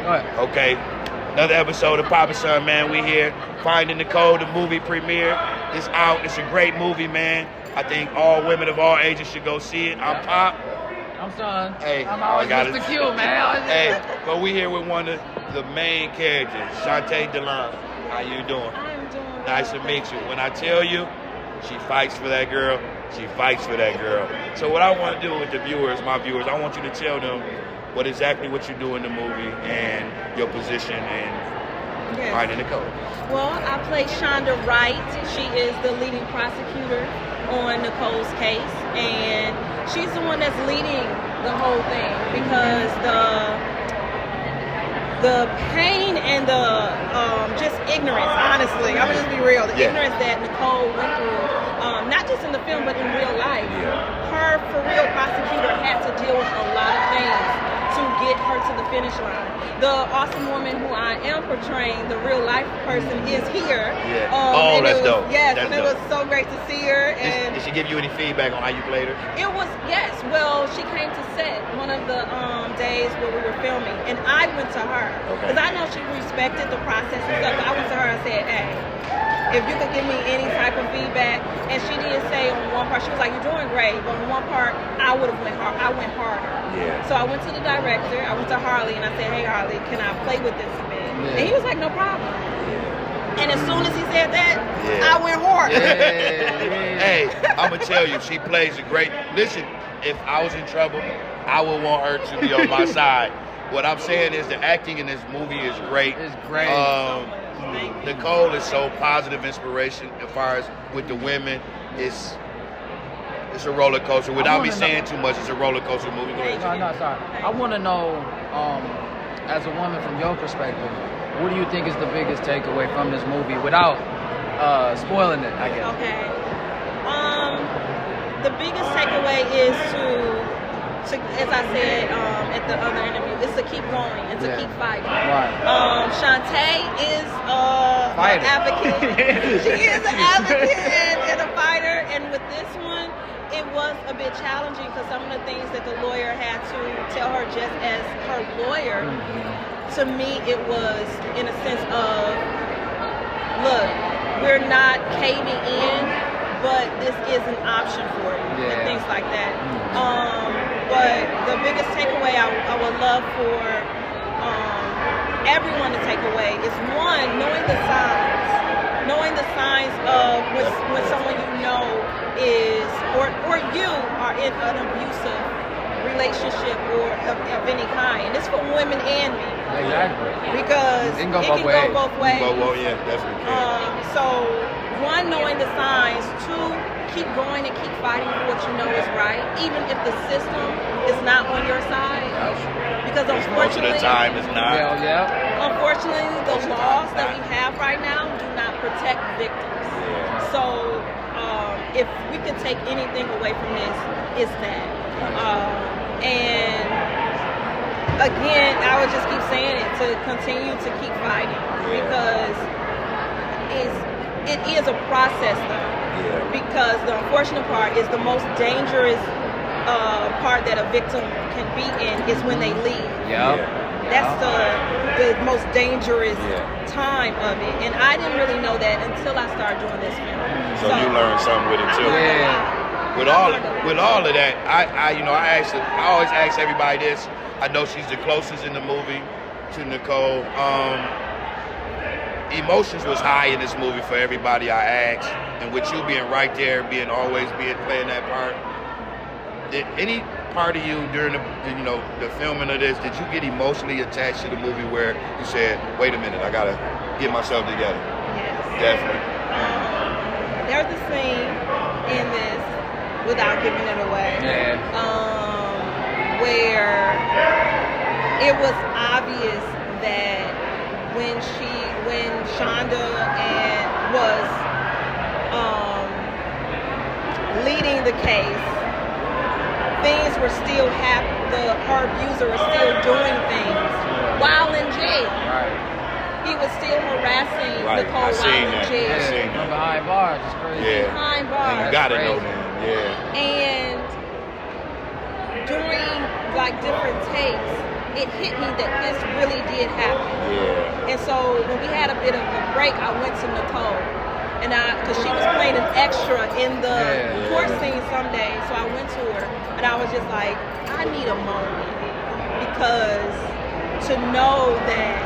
Go ahead. Okay. Another episode of Papa Son, man. We here. Finding Nicole, the movie premiere. It's out. It's a great movie, man. I think all women of all ages should go see it. I'm Pop. I'm Son. Hey, I'm always Mr. Q, man. Hey, but we here with one of the main characters, Shawntay Dalon. How you doing? I'm doing Nice to meet you. When I tell you, she fights for that girl. She fights for that girl. So what I want to do with the viewers, my viewers, I want you to tell them what you do in the movie and your position in Finding Nicole. Well, I play Shonda Wright. She is the leading prosecutor on Nicole's case, and she's the one that's leading the whole thing because the pain and the just ignorance, honestly, I'm gonna just be real, the ignorance that Nicole went through, not just in the film but in real life. Her for real prosecutor had to deal with a lot of things to get her to the finish line. The awesome woman who I am portraying, the real life person, is here. That's dope. Yes, that's and it was so great to see her. And did she give you any feedback on how you played her? it was, yes. Well, she came to set one of the days where we were filming, and I went to her because I know she respected the process and stuff. But I went to her and said, "Hey, if you could give me any type of feedback," and she did say on one part, she was like, "You're doing great," but on one part, I would have went hard. I went harder. So I went to the director. I went to Harley, and I said, "Hey, Harley, can I play with this a bit?" And he was like, "No problem." And as soon as he said that, I went hard. Hey, I'm gonna tell you, she plays a great. Listen, if I was in trouble, I would want her to be on my side. What I'm saying is the acting in this movie is great. It's great. Nicole is so positive inspiration as far as with the women. It's a roller coaster. Without me saying too much, it's a roller coaster movie. Go ahead. No, sorry. I want to know, as a woman from your perspective, what do you think is the biggest takeaway from this movie without spoiling it, I guess? Okay. The biggest takeaway is to as I said at the other interview, is to keep going and to keep fighting. Right. Shawntay is an advocate. She is an advocate and a fighter. And with this one, it was a bit challenging because some of the things that the lawyer had to tell her just as her lawyer, to me it was in a sense of, look, we're not caving in, but this is an option for you, and things like that. But the biggest takeaway I would love for everyone to take away is, one, knowing the signs of when someone you know is, or you are in an abusive relationship or of any kind. And it's for women and men. Exactly. Because it can go both ways. Yeah, definitely can. So, one, knowing the signs. Two, keep going and keep fighting for what you know is right, even if the system is not on your side. Because unfortunately, most of the time it's not. Unfortunately, the laws that we have right now do not protect victims. So, if we could take anything away from this, it's that. And again, I would just keep saying it, to continue to keep fighting, because it is a process though. Because the unfortunate part is the most dangerous part that a victim can be in is when they leave. That's the most dangerous time of it, and I didn't really know that until I started doing this film. So you learned something with it too. With all of that, I always ask everybody this. I know she's the closest in the movie to Nicole. Emotions was high in this movie for everybody I asked, and with you being right there, playing that part. Did any part of you during the filming of this, did you get emotionally attached to the movie where you said, "Wait a minute, I gotta get myself together"? Yes. Definitely. There's a scene in this, without giving it away, where it was obvious that when Shonda was leading the case, things were still happening. Her abuser was still doing things while in jail. He was still harassing Nicole while in jail. From behind bars, it's crazy. Behind bars. And you gotta know that. And during like different takes, it hit me that this really did happen. Yeah. And so when we had a bit of a break, I went to Nicole, and because she was playing an extra in the court scene someday, so I went to her, and I was just like, I need a moment, because to know that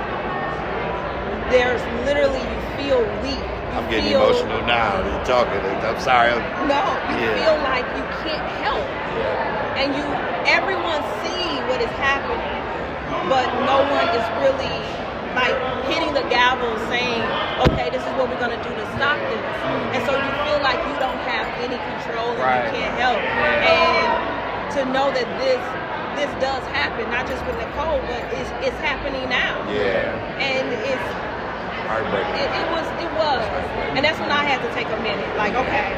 there's literally, you feel weak. I'm getting emotional now. You're talking. I'm sorry. No, you feel like you can't help, and everyone see what is happening, but no one is really like hitting the gavel saying, okay, this is what we're going to do to stop this. And so you feel like you don't have any control and you can't help. And to know that this does happen, not just with Nicole, but it's happening now. Yeah. And it's heartbreaking. It was. And that's when I had to take a minute. Like, okay.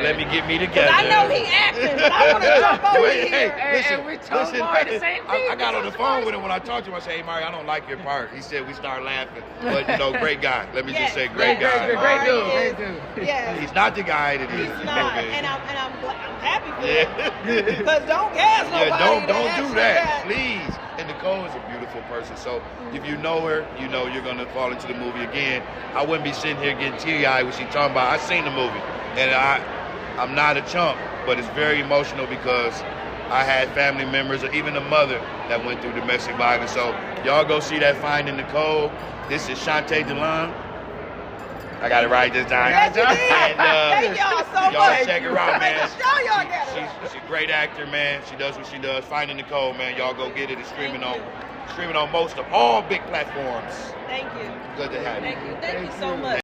Let me get me together. I know he acting, but I want to jump over here. Listen, we told Mari the same thing. I got on the phone with him when I talked to him. I said, hey, Mari, I don't like your part. He said, we start laughing. But, great guy. Let me just say, great guy. Great dude. Yes. He's not the guy that is. He's not. And I'm happy for him. Because don't gas nobody. Don't do that, please. And Nicole is a beautiful person. So if you know her, you know you're going to fall into the movie again. I wouldn't be sitting here getting teary-eyed when she's talking about, I seen the movie. And I'm not a chump, but it's very emotional because I had family members or even a mother that went through domestic violence. So y'all go see that Finding Nicole. This is Shawntay Dalon. I got it right this time. Yes, you did. Thank y'all so much. Y'all check her out, man. She's She's a great actor, man. She does what she does. Finding Nicole, man. Y'all go get it. It's streaming on most of all big platforms. Thank you. Good to have you. Thank you so much.